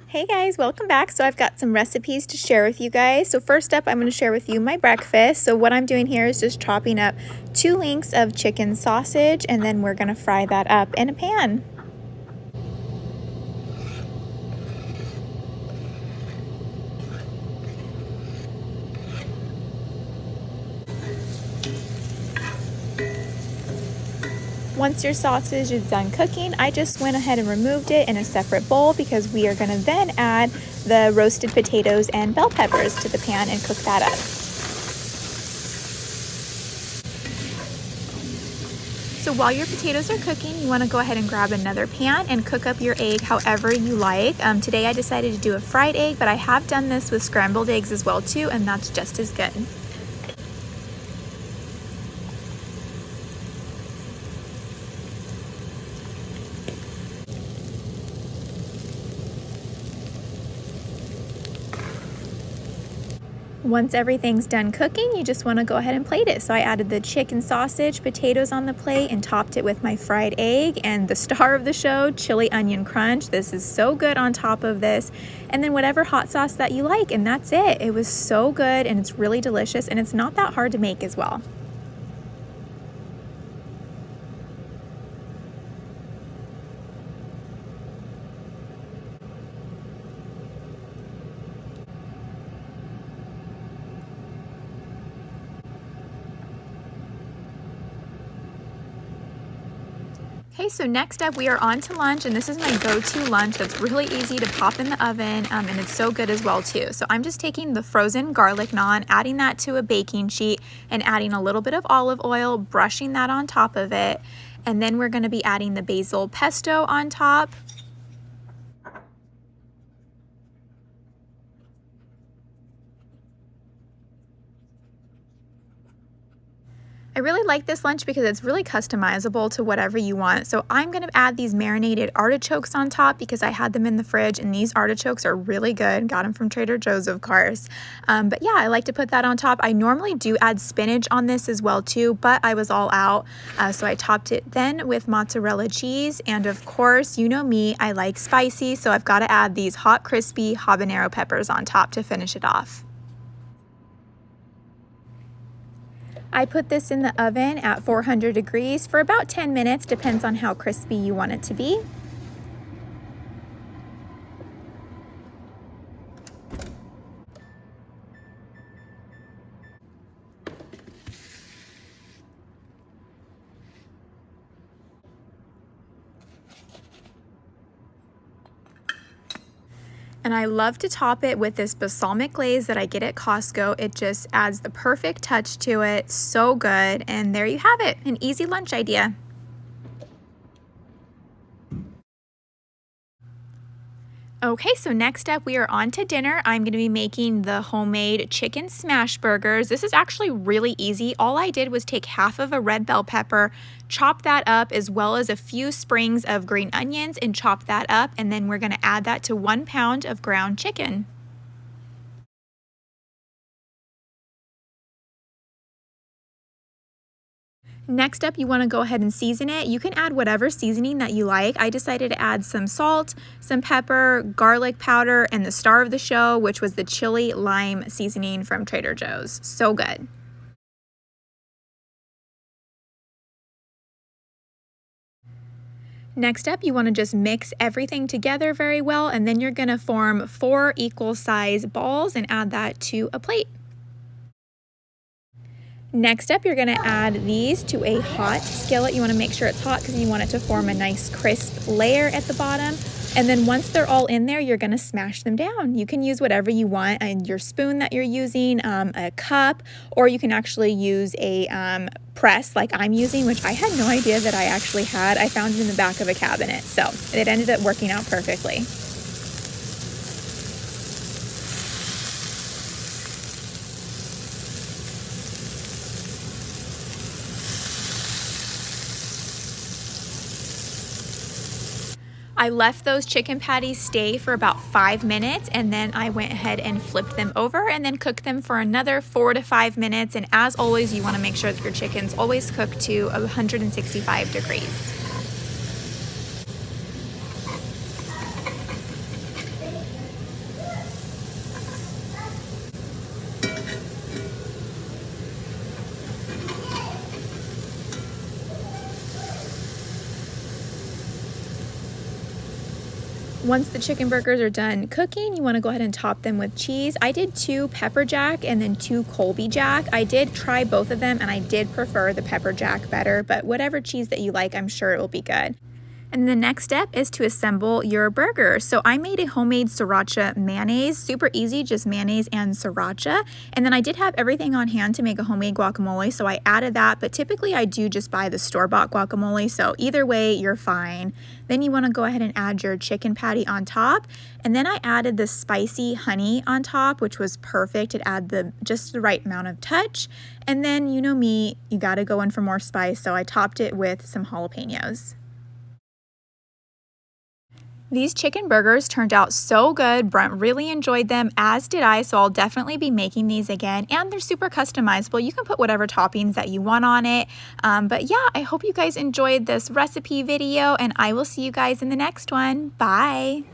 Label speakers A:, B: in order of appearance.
A: Hey guys, welcome back. So I've got some recipes to share with you guys. So first up, I'm going to share with you my breakfast. So what I'm doing here is just chopping up 2 links of chicken sausage, and then we're going to fry that up in a pan. Once your sausage is done cooking, I just went ahead and removed it in a separate bowl because we are going to then add the roasted potatoes and bell peppers to the pan and cook that up. So while your potatoes are cooking, you want to go ahead and grab another pan and cook up your egg however you like. Today I decided to do a fried egg, but I have done this with scrambled eggs as well too, and that's just as good. Once everything's done cooking, you just want to go ahead and plate it. So I added the chicken sausage, potatoes on the plate, and topped it with my fried egg and the star of the show, chili onion crunch. This is so good on top of this. And then whatever hot sauce that you like, and that's it. It was so good and it's really delicious, and it's not that hard to make as well. Okay, so next up we are on to lunch, and this is my go-to lunch that's really easy to pop in the oven, and it's so good as well too. So I'm just taking the frozen garlic naan, adding that to a baking sheet, and adding a little bit of olive oil, brushing that on top of it, and then we're going to be adding the basil pesto on top. I really like this lunch because it's really customizable to whatever you want. So I'm going to add these marinated artichokes on top because I had them in the fridge, and these artichokes are really good. Got them from Trader Joe's, of course. But yeah, I like to put that on top. I normally do add spinach on this as well too, but I was all out. So I topped it then with mozzarella cheese. And of course, you know me, I like spicy. So I've got to add these hot, crispy habanero peppers on top to finish it off. I put this in the oven at 400 degrees for about 10 minutes, depends on how crispy you want it to be. And I love to top it with this balsamic glaze that I get at Costco. It just adds the perfect touch to it. So good. And there you have it, an easy lunch idea. Okay, so next up we are on to dinner. I'm going to be making the homemade chicken smash burgers. This is actually really easy. All I did was take half of a red bell pepper, chop that up, as well as a few sprigs of green onions, and chop that up, and then we're going to add that to 1 pound of ground chicken. Next up, you want to go ahead and season it. You can add whatever seasoning that you like. I decided to add some salt, some pepper, garlic powder, and the star of the show, which was the chili lime seasoning from Trader Joe's. So good. Next up, you want to just mix everything together very well, and then you're going to form 4 equal size balls and add that to a plate. Next up, you're going to add these to a hot skillet. You want to make sure it's hot because you want it to form a nice crisp layer at the bottom. And then once they're all in there, you're going to smash them down. You can use whatever you want, and your spoon that you're using, a cup, or you can actually use a press like I'm using, which I had no idea that I actually had. I found it in the back of a cabinet, so it ended up working out perfectly. I left those chicken patties stay for about 5 minutes, and then I went ahead and flipped them over and then cooked them for another 4 to 5 minutes. And as always, you want to make sure that your chicken's always cooked to 165 degrees. Once the chicken burgers are done cooking, you want to go ahead and top them with cheese. I did 2 pepper jack and then 2 Colby jack. I did try both of them and I did prefer the pepper jack better, but whatever cheese that you like, I'm sure it will be good. And the next step is to assemble your burger. So I made a homemade sriracha mayonnaise, super easy, just mayonnaise and sriracha. And then I did have everything on hand to make a homemade guacamole, so I added that, but typically I do just buy the store-bought guacamole, so either way, you're fine. Then you wanna go ahead and add your chicken patty on top. And then I added the spicy honey on top, which was perfect. It added just the right amount of touch. And then, you know me, you gotta go in for more spice, so I topped it with some jalapenos. These chicken burgers turned out so good. Brent really enjoyed them, as did I, so I'll definitely be making these again. And they're super customizable. You can put whatever toppings that you want on it. But yeah, I hope you guys enjoyed this recipe video, and I will see you guys in the next one. Bye!